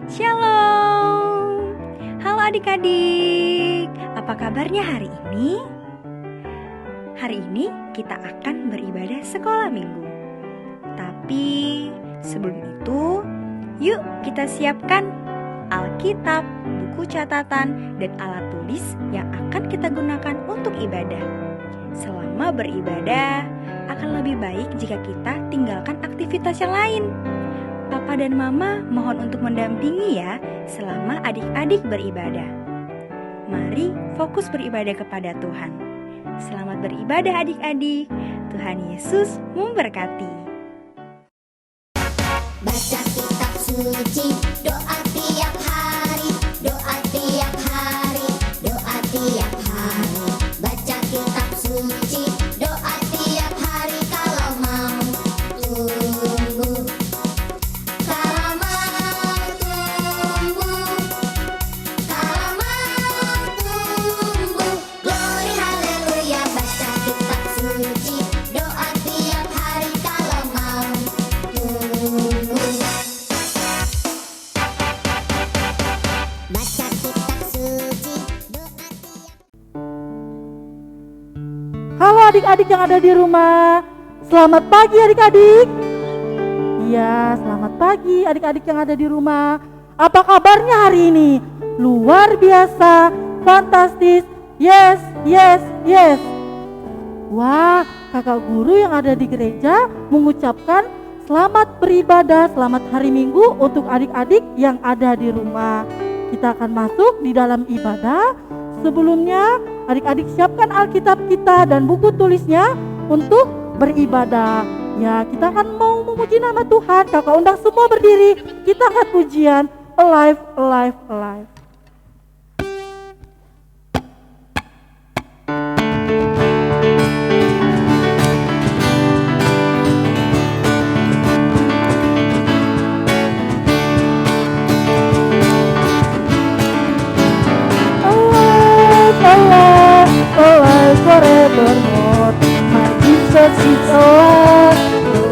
Shalom. Halo adik-adik, apa kabarnya hari ini? Hari ini kita akan beribadah sekolah minggu. Tapi sebelum itu, yuk kita siapkan Alkitab, buku catatan, dan alat tulis yang akan kita gunakan untuk ibadah. Selama beribadah, akan lebih baik jika kita tinggalkan aktivitas yang lain. Papa dan Mama mohon untuk mendampingi ya selama adik-adik beribadah. Mari fokus beribadah kepada Tuhan. Selamat beribadah adik-adik. Tuhan Yesus memberkati. Baca kitab suci, doa tiap hari, doa tiap hari, doa tiap hari. Baca kitab suci, doa tiap hari kalau mau tumbuh. Kalau mau tumbuh, kalau mau tumbuh. Glory haleluya, baca kitab suci, doa tiap hari kalau mau tumbuh. Baca kitab suci, doa tiap. Halo adik-adik yang ada di rumah. Selamat pagi adik-adik. Iya, selamat pagi adik-adik yang ada di rumah. Apa kabarnya hari ini? Luar biasa, fantastis. Yes, yes, yes. Wah, kakak guru yang ada di gereja mengucapkan selamat beribadah, selamat hari Minggu untuk adik-adik yang ada di rumah. Kita akan masuk di dalam ibadah. Sebelumnya, adik-adik siapkan Alkitab kita dan buku tulisnya untuk beribadah. Ya, kita akan mau memuji nama Tuhan. Kakak undang semua berdiri. Kita angkat pujian Alive, Alive, Alive. Alive, alive, alive forevermore. My Jesus is alive,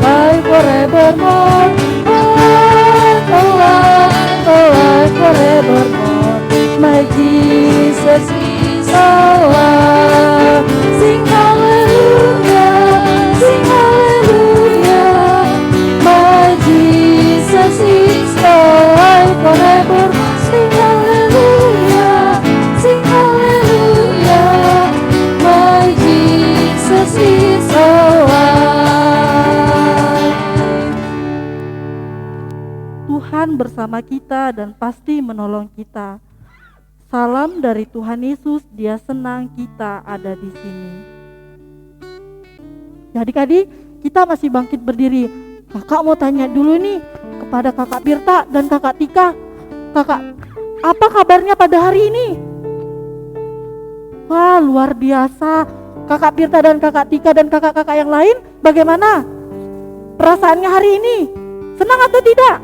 alive forevermore. Alive, alive, alive forevermore. My Jesus is alive. Sing hallelujah, sing hallelujah. My Jesus is alive forever. Sing hallelujah, sing hallelujah. My Jesus is alive. Tuhan bersama kita dan pasti menolong kita. Salam dari Tuhan Yesus, Dia senang kita ada di sini. Ya adik-adik, kita masih bangkit berdiri. Kakak mau tanya dulu nih kepada kakak Birta dan kakak Tika. Kakak, apa kabarnya pada hari ini? Wah, luar biasa. Kakak Birta dan kakak Tika dan kakak-kakak yang lain bagaimana perasaannya hari ini? Senang atau tidak?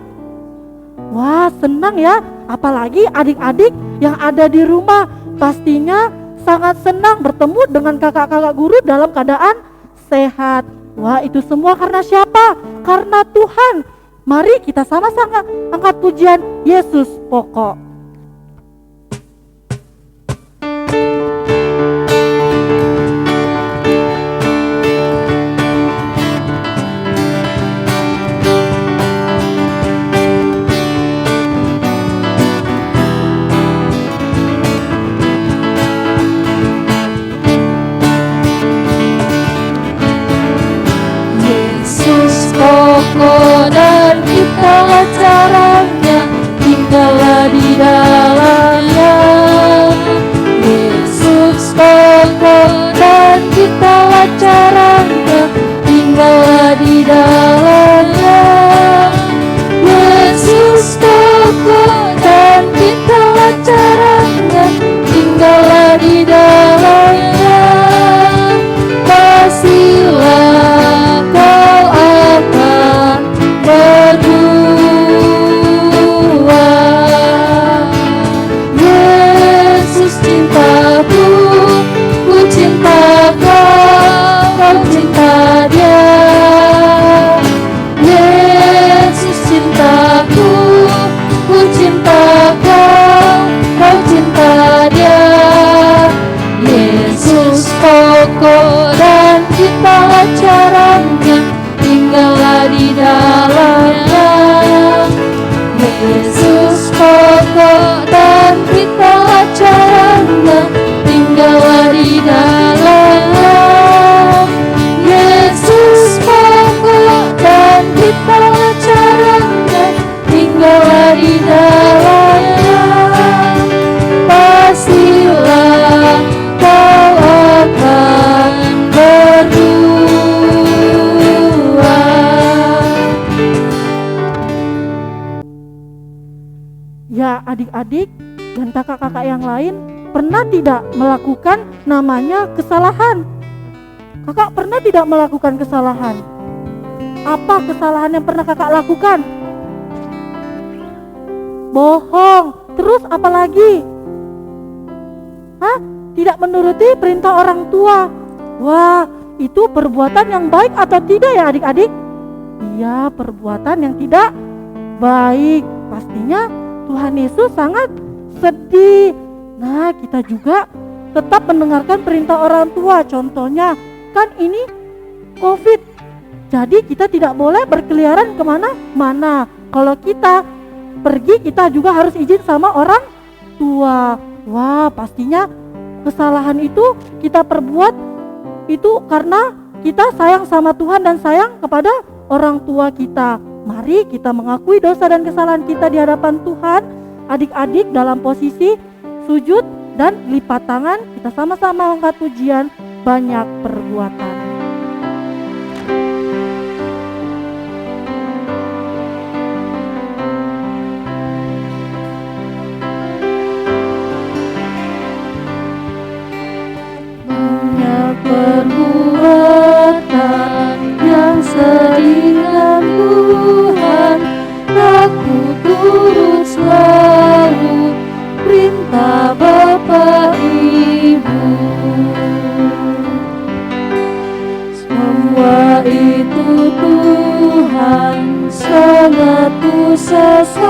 Wah, senang ya. Apalagi adik-adik yang ada di rumah pastinya sangat senang bertemu dengan kakak-kakak guru dalam keadaan sehat. Wah, itu semua karena siapa? Karena Tuhan. Mari kita sama-sama angkat pujian Yesus pokok. Dan kita caranya, tinggallah di dalam Ya adik-adik dan kakak-kakak yang lain pernah tidak melakukan namanya kesalahan? Kakak pernah tidak melakukan kesalahan? Apa kesalahan yang pernah kakak lakukan? Bohong. Terus apa lagi? Tidak menuruti perintah orang tua. Wah, itu perbuatan yang baik atau tidak ya adik-adik? Iya, perbuatan yang tidak baik. Pastinya Tuhan Yesus sangat sedih. Nah, kita juga tetap mendengarkan perintah orang tua. Contohnya, kan ini COVID. Jadi kita tidak boleh berkeliaran kemana-mana. Kalau kita pergi, kita juga harus izin sama orang tua. Wah, pastinya kesalahan itu kita perbuat itu karena kita sayang sama Tuhan dan sayang kepada orang tua kita. Mari kita mengakui dosa dan kesalahan kita di hadapan Tuhan. Adik-adik dalam posisi sujud dan lipat tangan, kita sama-sama angkat pujian banyak perbuatan. Banyak perbuatan yang seringan Tuhan, aku turut selalu perintah Bapa Ibu. Semua itu Tuhan sangat kusesalkan.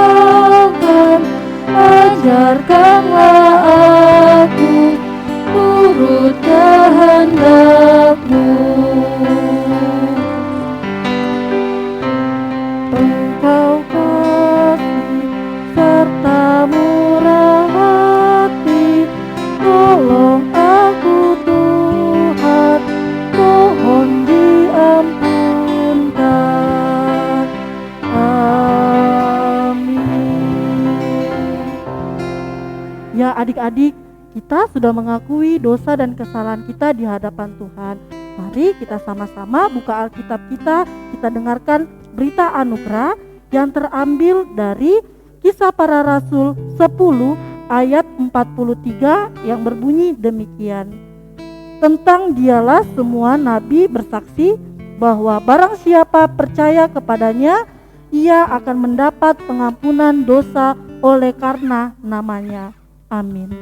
Ajarkanlah aku turut kehendak-Mu. Engkau kasih serta murah hati, tolong aku Tuhan, mohon diampunkan. Amin. Ya adik-adik, kita sudah mengakui dosa dan kesalahan kita di hadapan Tuhan. Mari kita sama-sama buka Alkitab kita dengarkan berita anugerah yang terambil dari Kisah Para Rasul 10 ayat 43 yang berbunyi demikian. Tentang Dialah semua nabi bersaksi bahwa barang siapa percaya kepadanya, ia akan mendapat pengampunan dosa oleh karena namanya. Amin.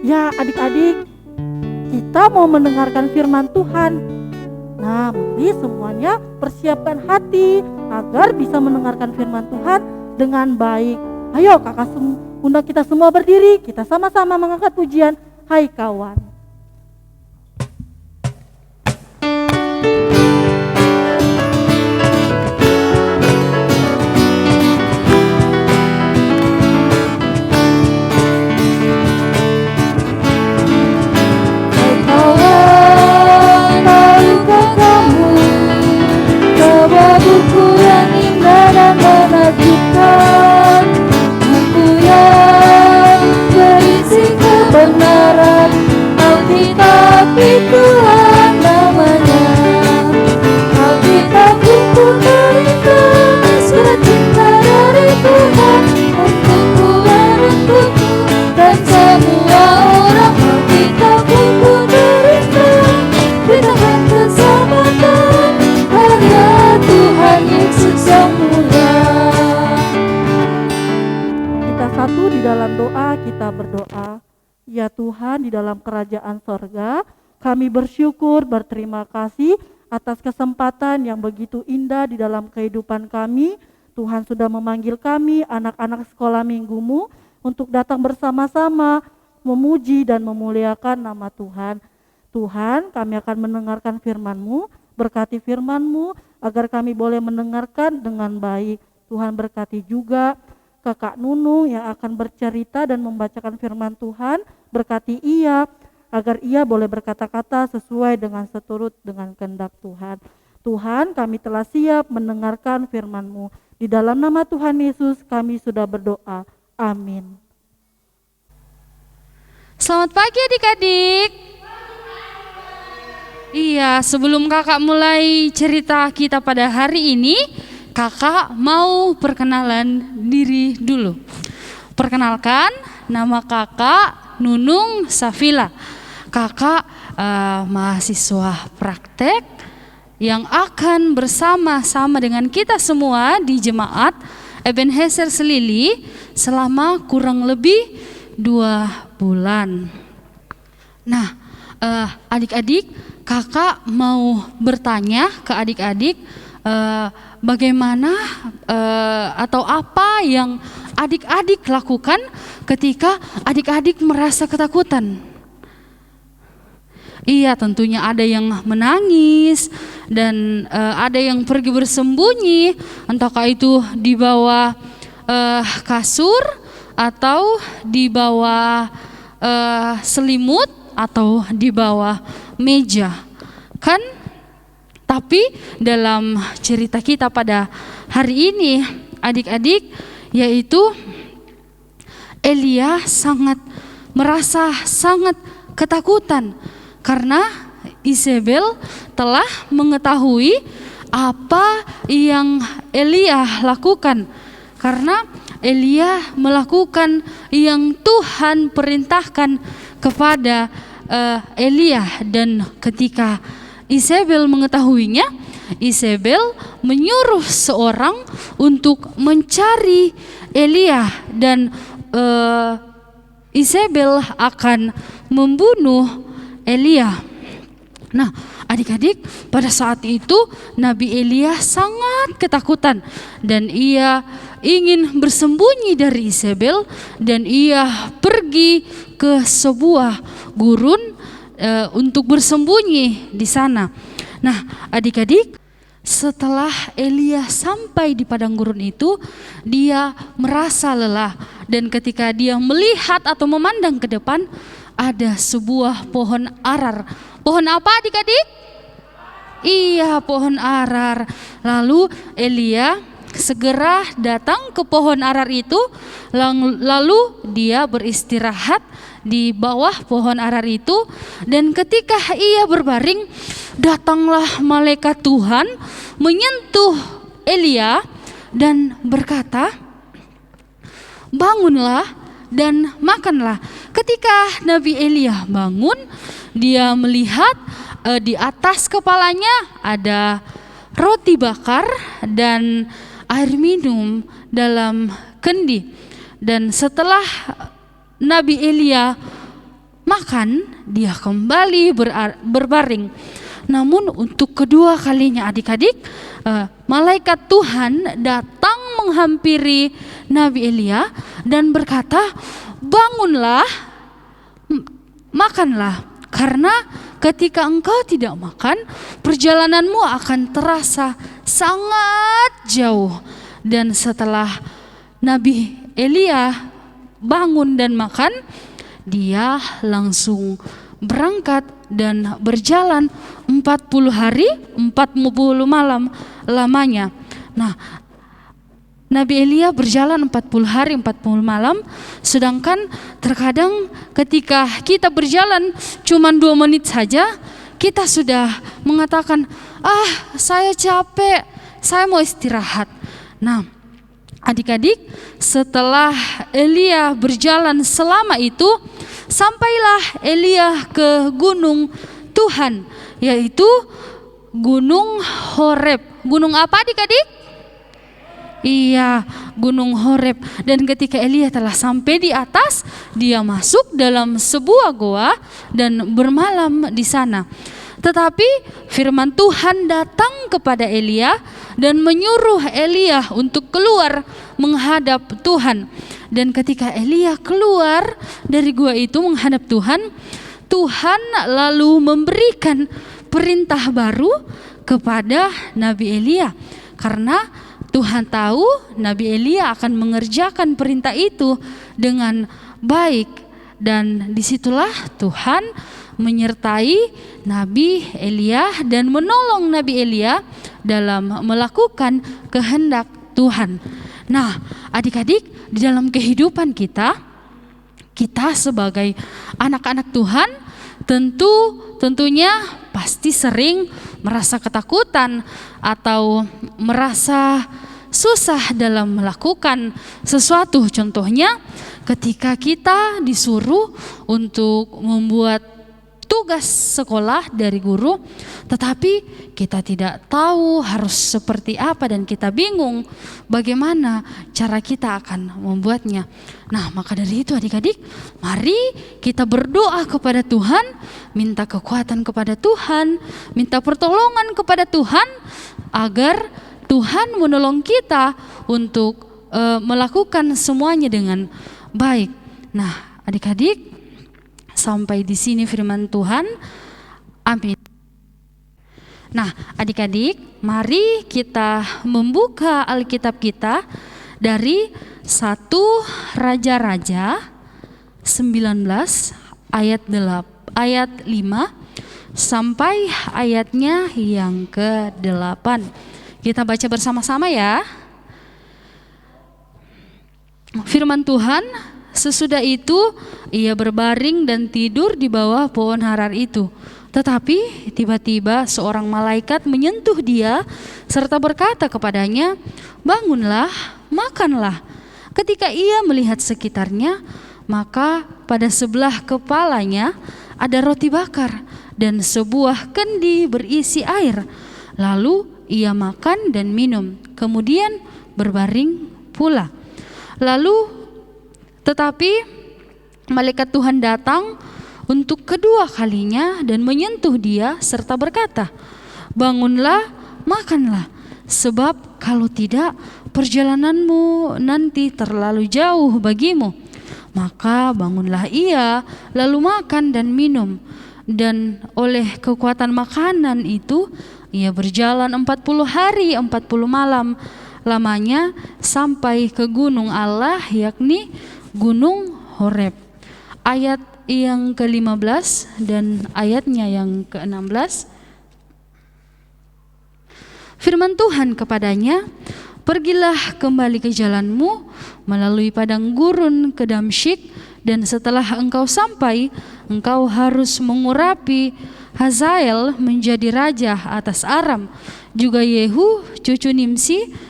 Ya adik-adik, kita mau mendengarkan firman Tuhan. Nah, mari semuanya persiapkan hati agar bisa mendengarkan firman Tuhan dengan baik. Ayo kakak undang kita semua berdiri, kita sama-sama mengangkat pujian Hai Kawan. Buku yang indah dan menakjubkan, buku yang berisi kebenaran, Alkitab Tuhan namanya. Alkitab buku terindah, surat cinta dari Tuhan untukku dan untukmu dan semua orang. Alkitab buku terindah, beritakan keselamatan karya Tuhan Yesus yang mulia. Kita satu di dalam doa, kita berdoa. Ya Tuhan, di dalam kerajaan sorga, kami bersyukur, berterima kasih atas kesempatan yang begitu indah di dalam kehidupan kami. Tuhan sudah memanggil kami, anak-anak sekolah minggu-Mu, untuk datang bersama-sama memuji dan memuliakan nama Tuhan. Tuhan, kami akan mendengarkan firman-Mu, berkati firman-Mu, agar kami boleh mendengarkan dengan baik. Tuhan berkati juga Kakak Nunung yang akan bercerita dan membacakan firman Tuhan. Berkati ia, agar ia boleh berkata-kata sesuai dengan seturut dengan kehendak Tuhan. Tuhan, kami telah siap mendengarkan firman-Mu. Di dalam nama Tuhan Yesus kami sudah berdoa. Amin. Selamat pagi adik-adik. Iya, sebelum kakak mulai cerita kita pada hari ini, kakak mau perkenalan diri dulu. Perkenalkan, nama kakak Nunung Safila. Kakak mahasiswa praktek yang akan bersama-sama dengan kita semua di jemaat Ebenezer Selili selama kurang lebih 2 bulan. Nah, adik-adik, kakak mau bertanya ke adik-adik bagaimana atau apa yang adik-adik lakukan ketika adik-adik merasa ketakutan. Iya, tentunya ada yang menangis dan ada yang pergi bersembunyi, entahkah itu di bawah kasur atau di bawah selimut atau di bawah meja. Kan? Tapi dalam cerita kita pada hari ini, adik-adik, yaitu Elia merasa sangat ketakutan karena Isabel telah mengetahui apa yang Elia lakukan. Karena Elia melakukan yang Tuhan perintahkan kepada Elia, dan ketika Isabel mengetahuinya, Isabel menyuruh seorang untuk mencari Elia, dan Isabel akan membunuh Elia. Nah, adik-adik, pada saat itu Nabi Elia sangat ketakutan dan ia ingin bersembunyi dari Isabel, dan ia pergi ke sebuah gurun untuk bersembunyi di sana. Nah, adik-adik, setelah Elia sampai di padang gurun itu, dia merasa lelah, dan ketika dia melihat atau memandang ke depan, ada sebuah pohon arar. Pohon apa, adik-adik? Iya, pohon arar. Lalu Elia segera datang ke pohon arar itu, lalu dia beristirahat di bawah pohon arar itu, dan ketika ia berbaring, datanglah malaikat Tuhan menyentuh Elia dan berkata, "Bangunlah dan makanlah." Ketika Nabi Elia bangun, dia melihat di atas kepalanya ada roti bakar dan air minum dalam kendi. Dan setelah Nabi Elia makan, dia kembali berbaring. Namun untuk kedua kalinya, adik-adik, malaikat Tuhan datang menghampiri Nabi Elia dan berkata, "Bangunlah, makanlah, karena ketika engkau tidak makan, perjalananmu akan terasa sangat jauh." Dan setelah Nabi Elia bangun dan makan, dia langsung berangkat dan berjalan 40 hari 40 malam lamanya. Nah, Nabi Elia berjalan 40 hari 40 malam, sedangkan terkadang ketika kita berjalan cuma 2 menit saja, kita sudah mengatakan, saya capek, saya mau istirahat. Nah, adik-adik, setelah Elia berjalan selama itu, sampailah Elia ke gunung Tuhan, yaitu Gunung Horeb. Gunung apa, adik-adik? Iya, Gunung Horeb. Dan ketika Elia telah sampai di atas, dia masuk dalam sebuah goa dan bermalam di sana. Tetapi firman Tuhan datang kepada Elia dan menyuruh Elia untuk keluar menghadap Tuhan. Dan ketika Elia keluar dari gua itu menghadap Tuhan, Tuhan lalu memberikan perintah baru kepada Nabi Elia. Karena Tuhan tahu Nabi Elia akan mengerjakan perintah itu dengan baik, dan disitulah Tuhan menyertai Nabi Elia dan menolong Nabi Elia dalam melakukan kehendak Tuhan. Nah, adik-adik, di dalam kehidupan kita sebagai anak-anak Tuhan tentunya pasti sering merasa ketakutan atau merasa susah dalam melakukan sesuatu. Contohnya ketika kita disuruh untuk membuat tugas sekolah dari guru, tetapi kita tidak tahu harus seperti apa dan kita bingung bagaimana cara kita akan membuatnya. Nah, maka dari itu adik-adik, mari kita berdoa kepada Tuhan, minta kekuatan kepada Tuhan, minta pertolongan kepada Tuhan agar Tuhan menolong kita untuk melakukan semuanya dengan baik. Nah, adik-adik, sampai di sini firman Tuhan. Amin. Nah, adik-adik, mari kita membuka Alkitab kita dari 1 Raja-Raja 19 ayat 5 sampai ayatnya yang ke-8. Kita baca bersama-sama ya. Firman Tuhan, sesudah itu ia berbaring dan tidur di bawah pohon harar itu. Tetapi tiba-tiba seorang malaikat menyentuh dia serta berkata kepadanya, "Bangunlah, makanlah." Ketika ia melihat sekitarnya, maka pada sebelah kepalanya ada roti bakar dan sebuah kendi berisi air. Lalu ia makan dan minum, kemudian berbaring pula. Tetapi malaikat Tuhan datang untuk kedua kalinya dan menyentuh dia serta berkata, "Bangunlah, makanlah, sebab kalau tidak perjalananmu nanti terlalu jauh bagimu." Maka bangunlah ia, lalu makan dan minum, dan oleh kekuatan makanan itu ia berjalan 40 hari 40 malam lamanya sampai ke gunung Allah, yakni Gunung Horeb. Ayat yang ke-15 dan ayatnya yang ke-16. Firman Tuhan kepadanya, "Pergilah kembali ke jalanmu melalui padang gurun ke Damsyik, dan setelah engkau sampai, engkau harus mengurapi Hazael menjadi raja atas Aram. Juga Yehu cucu Nimsi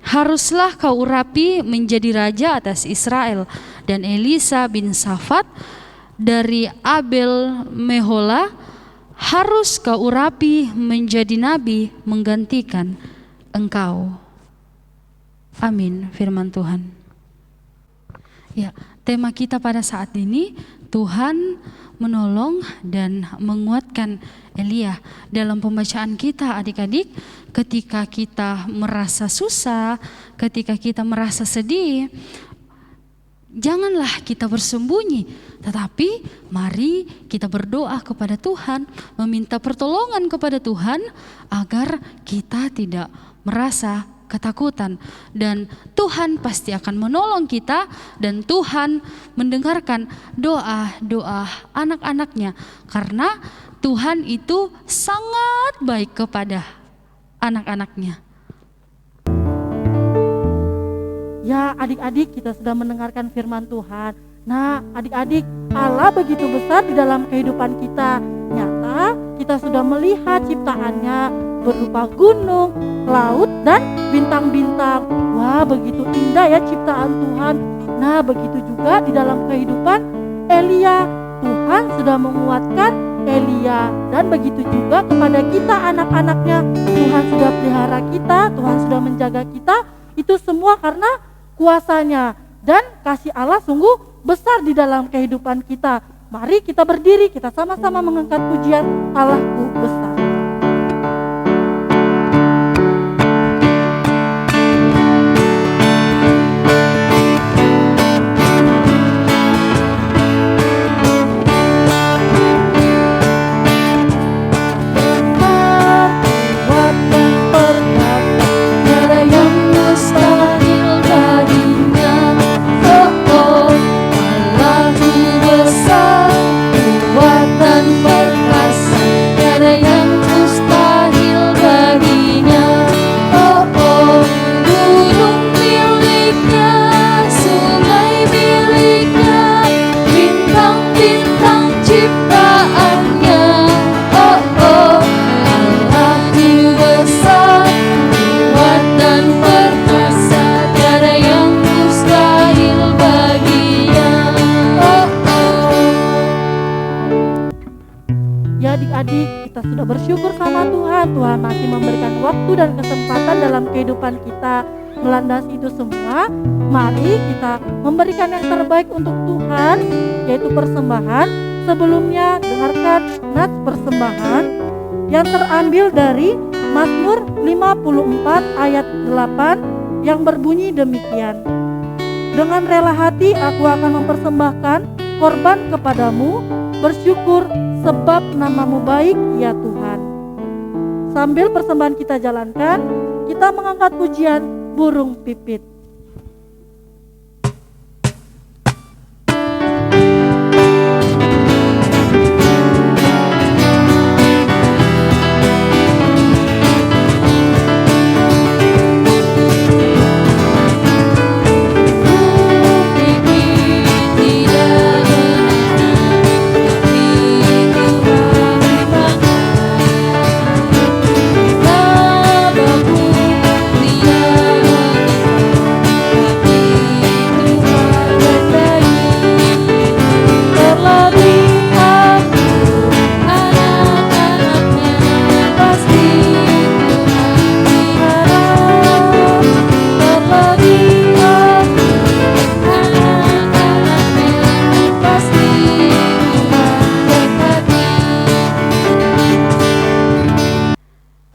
haruslah kau urapi menjadi raja atas Israel, dan Elisa bin Safat dari Abel Mehola harus kau urapi menjadi nabi menggantikan engkau." Amin, firman Tuhan. Ya, tema kita pada saat ini, Tuhan menolong dan menguatkan Elia. Dalam pembacaan kita adik-adik, ketika kita merasa susah, ketika kita merasa sedih, janganlah kita bersembunyi, tetapi mari kita berdoa kepada Tuhan, meminta pertolongan kepada Tuhan agar kita tidak merasa ketakutan, dan Tuhan pasti akan menolong kita, dan Tuhan mendengarkan doa-doa anak-anaknya, karena Tuhan itu sangat baik kepada anak-anaknya. Ya, adik-adik, kita sudah mendengarkan firman Tuhan. Nah, adik-adik, Allah begitu besar di dalam kehidupan kita. Nyata kita sudah melihat ciptaannya berupa gunung, laut, dan bintang-bintang. Wah, begitu indah ya ciptaan Tuhan. Nah, begitu juga di dalam kehidupan Elia. Tuhan sudah menguatkan Elia, dan begitu juga kepada kita anak-anaknya. Tuhan sudah pelihara kita, Tuhan sudah menjaga kita. Itu semua karena kuasanya, dan kasih Allah sungguh besar di dalam kehidupan kita. Mari kita berdiri, kita sama-sama mengangkat pujian Allahku besar. Tiada Tuhan masih memberikan waktu dan kesempatan dalam kehidupan kita melandasi itu semua. Mari kita memberikan yang terbaik untuk Tuhan, yaitu persembahan. Sebelumnya dengarkan nats persembahan yang terambil dari Mazmur 54 ayat 8 yang berbunyi demikian. Dengan rela hati aku akan mempersembahkan korban kepadamu, bersyukur sebab namamu baik ya Tuhan. Sambil persembahan kita jalankan, kita mengangkat pujian burung pipit.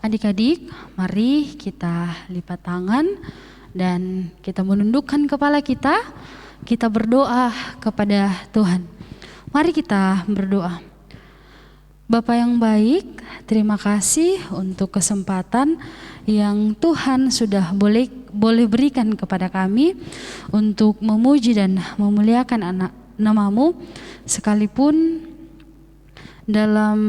Adik-adik, mari kita lipat tangan dan kita menundukkan kepala kita. Kita berdoa kepada Tuhan. Mari kita berdoa. Bapa yang baik, terima kasih untuk kesempatan yang Tuhan sudah boleh berikan kepada kami untuk memuji dan memuliakan namamu, sekalipun dalam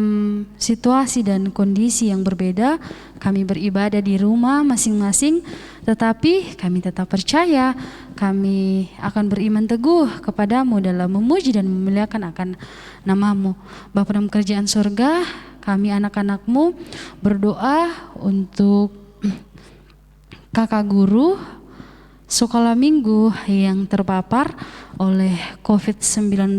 situasi dan kondisi yang berbeda. Kami beribadah di rumah masing-masing, tetapi kami tetap percaya kami akan beriman teguh kepadamu dalam memuji dan memuliakan akan namamu. Bapa dalam kerajaan surga, kami anak-anakmu berdoa untuk kakak guru sekolah minggu yang terpapar oleh COVID-19.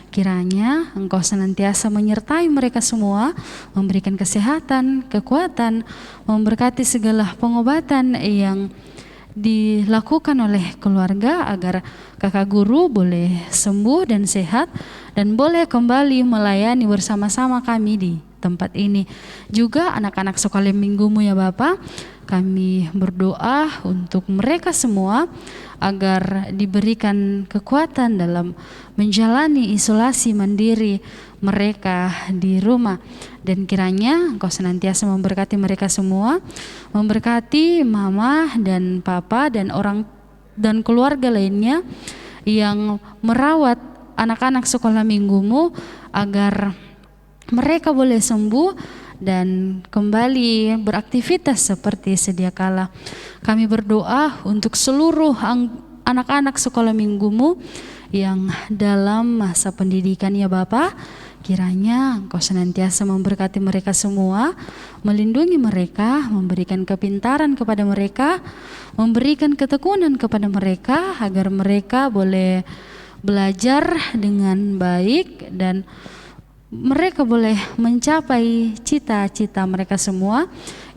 Kiranya Engkau senantiasa menyertai mereka semua, memberikan kesehatan, kekuatan, memberkati segala pengobatan yang dilakukan oleh keluarga agar kakak guru boleh sembuh dan sehat dan boleh kembali melayani bersama-sama kami di tempat ini. Juga anak-anak sekolah minggumu ya Bapak, kami berdoa untuk mereka semua agar diberikan kekuatan dalam menjalani isolasi mandiri mereka di rumah. Dan kiranya Engkau senantiasa memberkati mereka semua, memberkati mama dan papa dan orang dan keluarga lainnya yang merawat anak-anak sekolah minggumu agar mereka boleh sembuh dan kembali beraktivitas seperti sedia kala. Kami berdoa untuk seluruh anak-anak sekolah minggumu yang dalam masa pendidikan ya Bapa. Kiranya Engkau senantiasa memberkati mereka semua, melindungi mereka, memberikan kepintaran kepada mereka, memberikan ketekunan kepada mereka agar mereka boleh belajar dengan baik dan mereka boleh mencapai cita-cita mereka semua.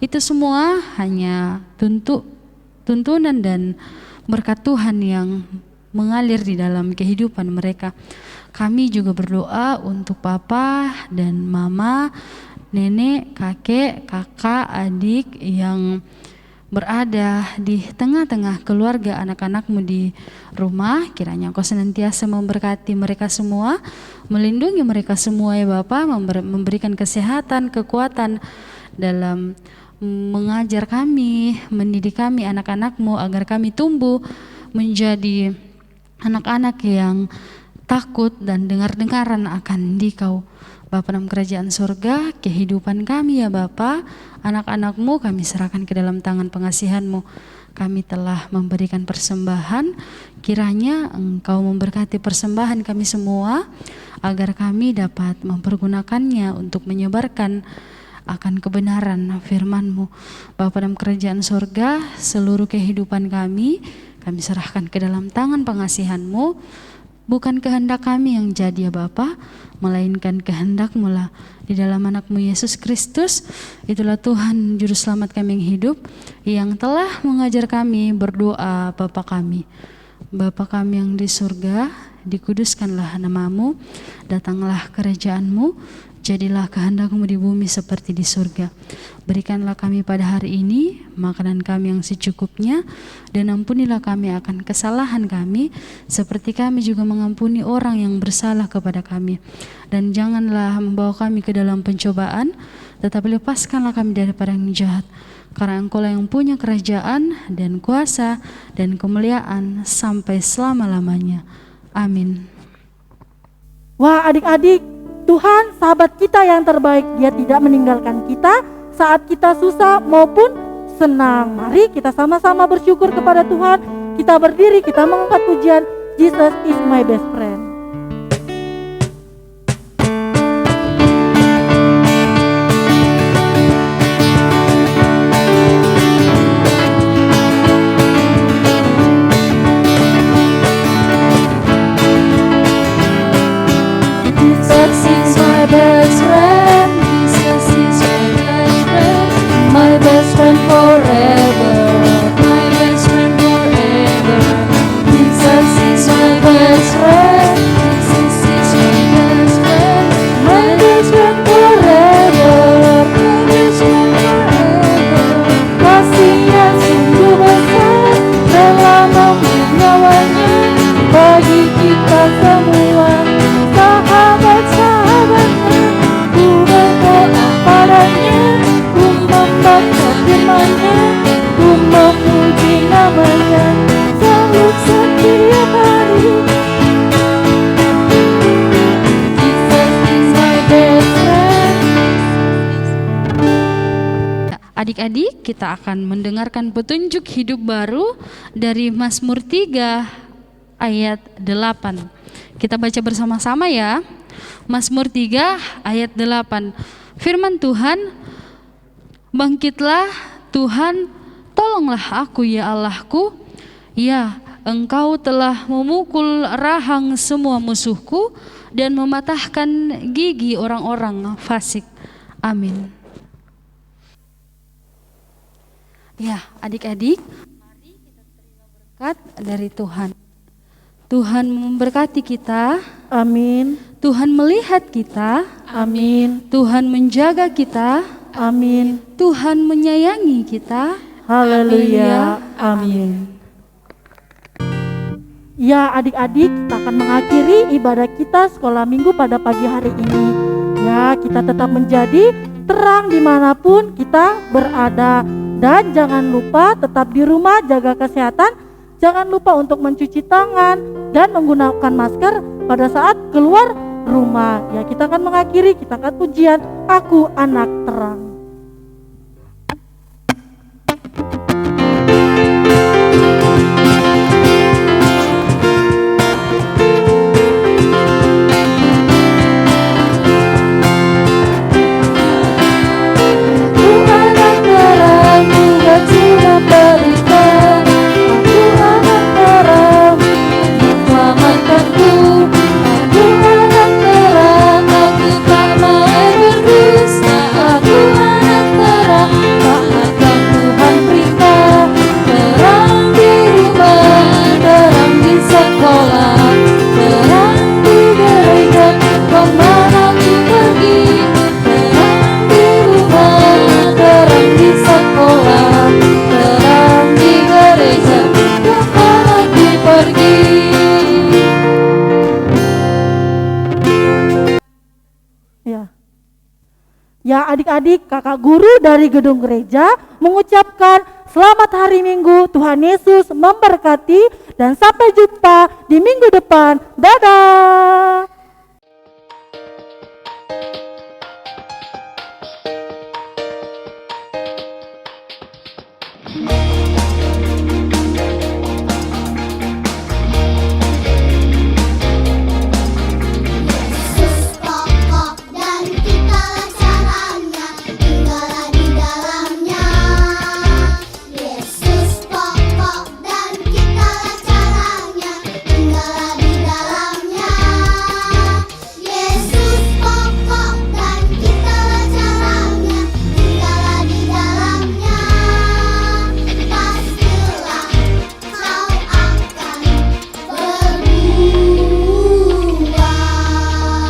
Itu semua hanya tuntunan dan berkat Tuhan yang mengalir di dalam kehidupan mereka. Kami juga berdoa untuk papa dan mama, nenek, kakek, kakak, adik yang berada di tengah-tengah keluarga anak-anakmu di rumah. Kiranya Engkau senantiasa memberkati mereka semua, melindungi mereka semua ya Bapa, memberikan kesehatan, kekuatan dalam mengajar kami, mendidik kami anak-anakmu agar kami tumbuh menjadi anak-anak yang takut dan dengar-dengaran akan Dikau. Bapa dalam kerajaan surga, kehidupan kami ya Bapa, anak-anakmu kami serahkan ke dalam tangan pengasihan-Mu. Kami telah memberikan persembahan, kiranya Engkau memberkati persembahan kami semua, agar kami dapat mempergunakannya untuk menyebarkan akan kebenaran firman-Mu. Bapa dalam kerajaan surga, seluruh kehidupan kami serahkan ke dalam tangan pengasihan-Mu. Bukan kehendak kami yang jadi ya Bapa, melainkan kehendak-Mu lah. Di dalam anak-Mu Yesus Kristus, itulah Tuhan Juru Selamat kami yang hidup, yang telah mengajar kami berdoa Bapa kami. Bapa kami yang di surga, dikuduskanlah nama-Mu, datanglah kerajaan-Mu, jadilah kehendak-Mu di bumi seperti di surga. Berikanlah kami pada hari ini makanan kami yang secukupnya, dan ampunilah kami akan kesalahan kami, seperti kami juga mengampuni orang yang bersalah kepada kami. Dan janganlah membawa kami ke dalam pencobaan, tetapi lepaskanlah kami daripada yang jahat. Karena Engkau-lah yang punya kerajaan dan kuasa dan kemuliaan sampai selama-lamanya. Amin. Wah adik-adik, Tuhan sahabat kita yang terbaik. Dia tidak meninggalkan kita saat kita susah maupun senang. Mari kita sama-sama bersyukur kepada Tuhan. Kita berdiri, kita mengangkat pujian Jesus is my best friend. Jesus is my best friend. Jesus is my best friend forever. My best friend forever. Jesus is my best friend. Jesus is my best friend. My best friend forever. My best friend forever. Kasih-Nya sungguh besar, rela memberi nyawanya bagi kita semua. Sahabat-sahabatnya, ku berdoa padanya, ku membaca firman-Nya, ku memuji nama-Nya selalu setiap hari. Jesus is my best friend. Adik-adik, kita akan mendengarkan petunjuk hidup baru dari Mazmur 3 ayat 8. Kita baca bersama-sama ya. Mazmur 3 ayat 8. Firman Tuhan, bangkitlah Tuhan, tolonglah aku ya Allahku. Ya, Engkau telah memukul rahang semua musuhku dan mematahkan gigi orang-orang fasik. Amin. Ya, adik-adik, mari kita terima berkat dari Tuhan. Tuhan memberkati kita. Amin. Tuhan melihat kita. Amin. Tuhan menjaga kita. Amin. Tuhan menyayangi kita. Haleluya. Amin. Ya adik-adik, kita akan mengakhiri ibadah kita sekolah minggu pada pagi hari ini. Ya, kita tetap menjadi terang dimanapun kita berada. Dan jangan lupa tetap di rumah, jaga kesehatan. Jangan lupa untuk mencuci tangan dan menggunakan masker pada saat keluar rumah. Ya, kita akan mengakhiri, kita akan pujian Aku Anak Terang. Ya adik-adik, kakak guru dari gedung gereja mengucapkan selamat hari Minggu, Tuhan Yesus memberkati dan sampai jumpa di minggu depan. Dadah.